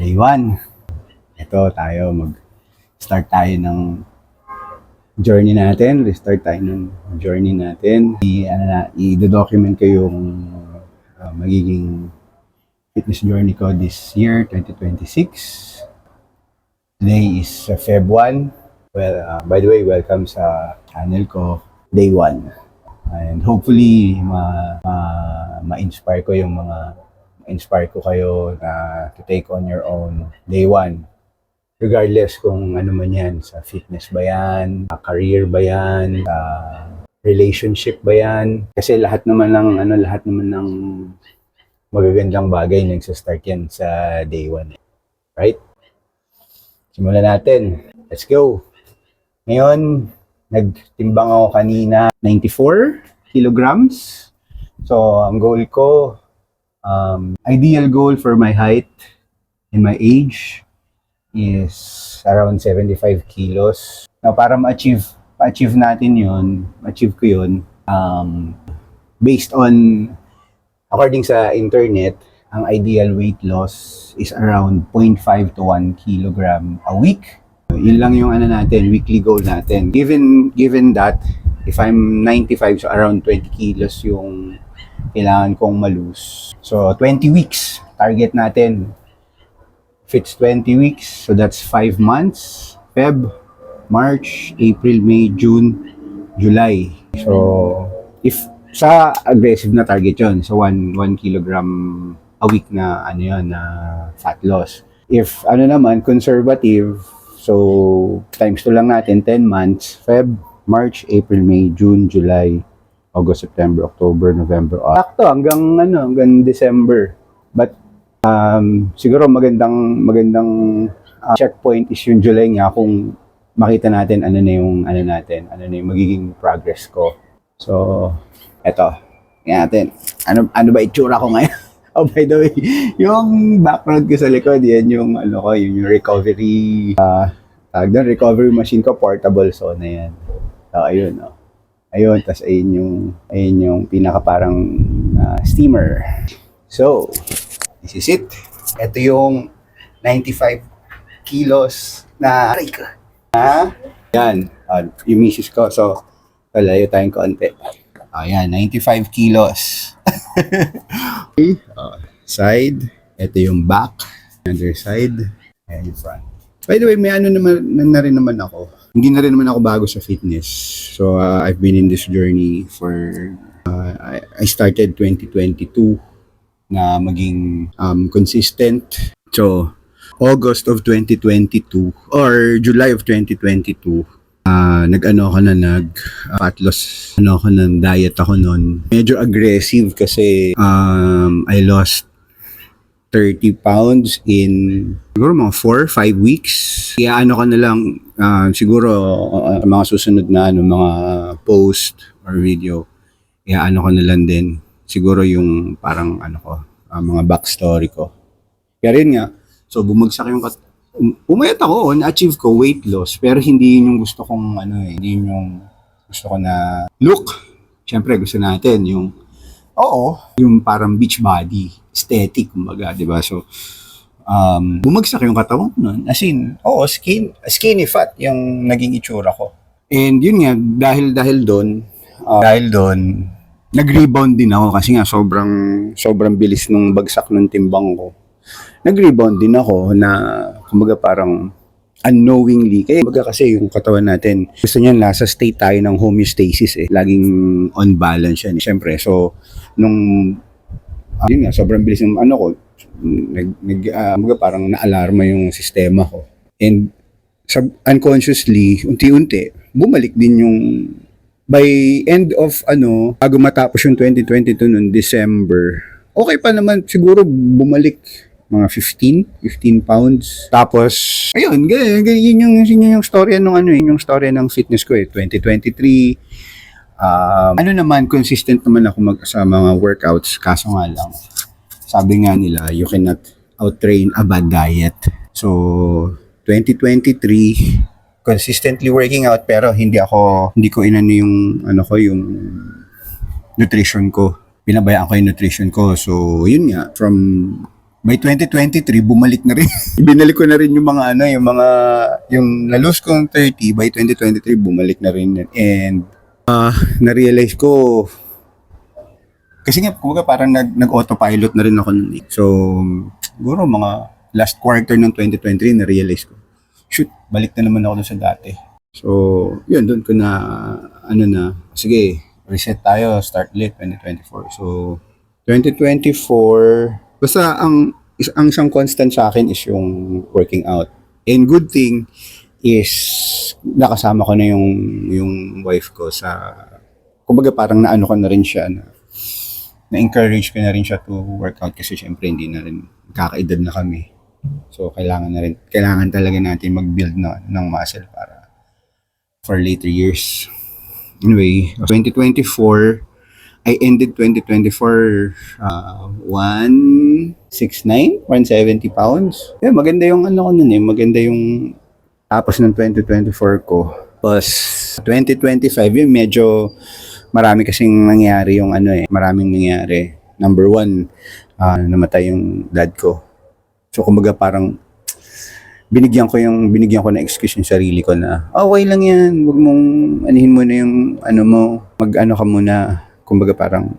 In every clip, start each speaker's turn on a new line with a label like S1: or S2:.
S1: Day 1. Ito tayo, mag-start tayo ng journey natin. Restart tayo ng journey natin. I-document ko yung magiging fitness journey ko this year, 2026. Today is Feb 1. Well, by the way, welcome sa channel ko, Day 1. And hopefully, ma-inspire ko yung inspire ko kayo na to take on your own day 1. Regardless kung ano man yan, sa fitness ba yan, career ba yan, relationship ba yan. Kasi lahat naman ng magagandang bagay nagsa-start yan sa day 1. Right? Simulan natin. Let's go. Ngayon, nagtimbang ako kanina 94 kilograms. So, ang goal ko, ideal goal for my height and my age is around 75 kilos. Now, para ma-achieve natin yun, ma-achieve ko yun, based on, according sa internet, ang ideal weight loss is around 0.5 to 1 kilogram a week. Yun lang yung weekly goal natin. Given that, if I'm 95, so around 20 kilos yung kailangan kong malose. So, 20 weeks, target natin. If it's 20 weeks, so that's 5 months. Feb, March, April, May, June, July. So, if sa aggressive na target yon, so 1 kilogram a week na na fat loss. If conservative, so times 2 lang natin, 10 months, Feb, March, April, May, June, July, August, September, October, November. Sakto hanggang December. But siguro magandang checkpoint is yung July nga, kung makita natin ano na yung magiging progress ko. So, eto. Tingnan natin. Ano ba itsura ko ngayon? Oh, by the way, yung background ko sa likod, yan yung yung recovery recovery machine ko, portable sauna yan. So, ayun, Ayun, tas ayun yung pinaka parang steamer. So, this is it. Ito yung 95 kilos na yan, yung misis ko. So, layo tayong konti. Ayan, 95 kilos. Okay. Side. Ito yung back. Other side. Ayan yung front. By the way, may na rin naman ako. Hindi na rin naman ako bago sa fitness. So, I've been in this journey for, I started 2022 na maging consistent. So, August of 2022 or July of 2022, fat loss, diet ako nun. Medyo aggressive kasi I lost 30 pounds in siguro mga 4-5 weeks. Kaya ko na lang siguro mga susunod na mga post or video. Kaya ko na lang din siguro yung parang mga backstory ko. Kaya rin nga, so bumagsak yung umayat ako, na-achieve ko weight loss, pero hindi yun yung gusto kong hindi yun yung gusto ko na look. Siyempre gusto natin yung yung parang beach body, aesthetic, kumbaga, di ba? So, bumagsak yung katawan ko nun. As in, skinny fat yung naging itsura ko. And yun nga, dahil doon, nag-rebound din ako kasi nga sobrang bilis nung bagsak ng timbang ko. Nag-rebound din ako na, kumbaga parang unknowingly. Kumbaga kasi yung katawan natin, gusto niyan nasa state tayo ng homeostasis laging on balance yan. Siyempre, so, yun nga, sobrang bilis ng parang na-alarma yung sistema ko. And unconsciously, unti-unti, bumalik din yung by end of bago matapos yung 2022 noong December, okay pa naman, siguro bumalik mga 15 pounds. Tapos, ayun, yun yung storya yung storya ng fitness ko 2023. Consistent naman ako sa mga workouts, kaso nga lang, sabi nga nila, you cannot out-train a bad diet. So, 2023, consistently working out, pero hindi ko yung nutrition ko. Pinabayaan ko yung nutrition ko. So, yun nga, from By 2023, bumalik na rin. Binalik ko na rin yung mga yung na-lose kong 30, by 2023, bumalik na rin. And na-realize ko, kasi nga, kumbaga parang nag-autopilot na rin ako nun eh. So, siguro mga last quarter ng 2023, na-realize ko, shoot, balik na naman ako dun sa dati. So, yun, dun ko na, sige, reset tayo, start ulit 2024. So, 2024, basta ang isang constant sa akin is yung working out. And good thing is, nakasama ko na yung wife ko sa, kumbaga parang naano ko na rin siya na-encourage ko na rin siya to work out kasi syempre hindi na rin kakaedad na kami. So kailangan talaga natin mag-build ng muscle para for later years. Anyway, 2024, I ended 2024 169, 170 pounds. Yeah, maganda yung maganda yung tapos ng 2024 ko. Plus 2025 yung medyo marami kasing nangyari maraming nangyari. Number one, namatay yung dad ko. So kumbaga parang binigyan ko na excuse yung sarili ko na, okay lang yan, wag mong anihin mo na yung ka muna, kumbaga parang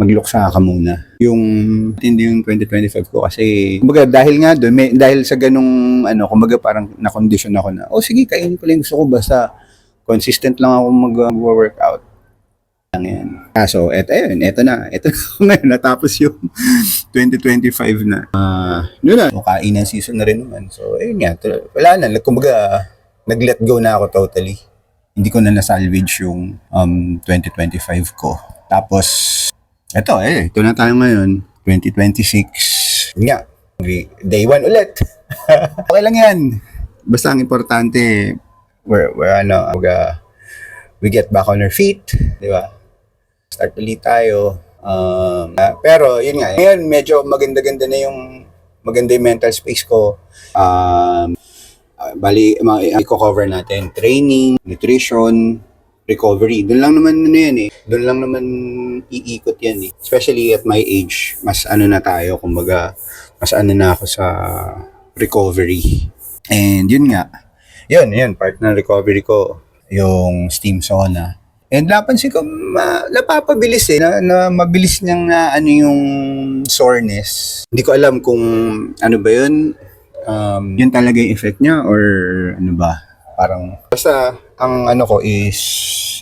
S1: magluksa ka muna. Hindi yung 2025 ko kasi, kumbaga dahil nga doon, dahil sa ganung kumbaga parang na-condition ako na, sige, kainin ko lang gusto ko, basta consistent lang ako mag-workout. Yan. So, eto na ngayon, natapos yung 2025 na. Yun na. So, kainan season na rin naman. So, ayun nga. Wala na. Kumbaga, nag-let go na ako totally. Hindi ko na na-salvage yung 2025 ko. Tapos, ito na tayo ngayon. 2026. Yun nga. Day 1 ulit. Okay lang yan. Basta ang importante, we get back on our feet. Di ba? Start ulit tayo. Pero yun nga, ngayon medyo maganda yung mental space ko. Bali, i-cover natin training, nutrition, recovery. Doon lang naman Doon lang naman iikot yan eh. Especially at my age, mas na tayo, kumbaga, mas na ako sa recovery. And yun nga, yun, part ng recovery ko, yung steam sauna. And napansin ko, napapabilis na mabilis niyang yung soreness. Hindi ko alam kung ba yun, yun talaga yung effect niya or ba. Parang, basta ang ko is,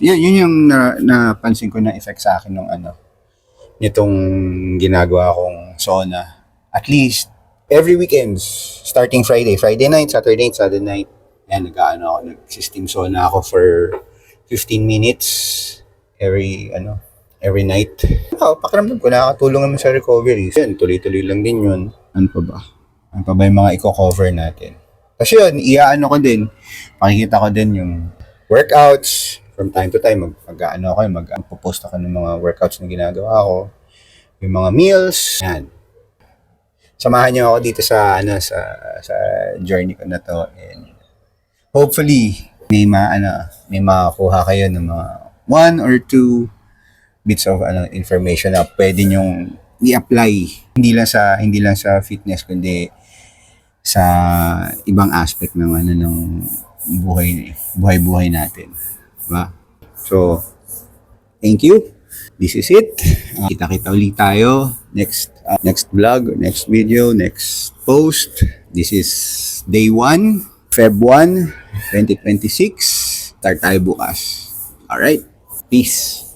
S1: yun yung napansin ko na effect sa akin ng nitong ginagawa kong sauna. At least, every weekends, starting Friday night, Saturday night, yan, nag-steam sauna ako for 15 minutes every night. Pakiramdam ko, nakakatulong naman sa recovery. Yan, tuloy-tuloy lang din yun. Ano pa ba yung mga i-cover natin? Kasi yun, pakikita ko din yung workouts. From time to time, magpo-post ako ng mga workouts na ginagawa ko. Yung mga meals. Yan. Samahan niyo ako dito sa journey ko na to. And hopefully, may makakuha kayo ng mga 1 or 2 bits of information na pwede nyong i-apply. Hindi lang sa fitness, kundi sa ibang aspect ng ng buhay natin. Diba? So, thank you. This is it. Kita-kita ulit tayo next vlog, next video, next post. This is day 1. Feb 1, 2026. Start tayo bukas. Alright? Peace.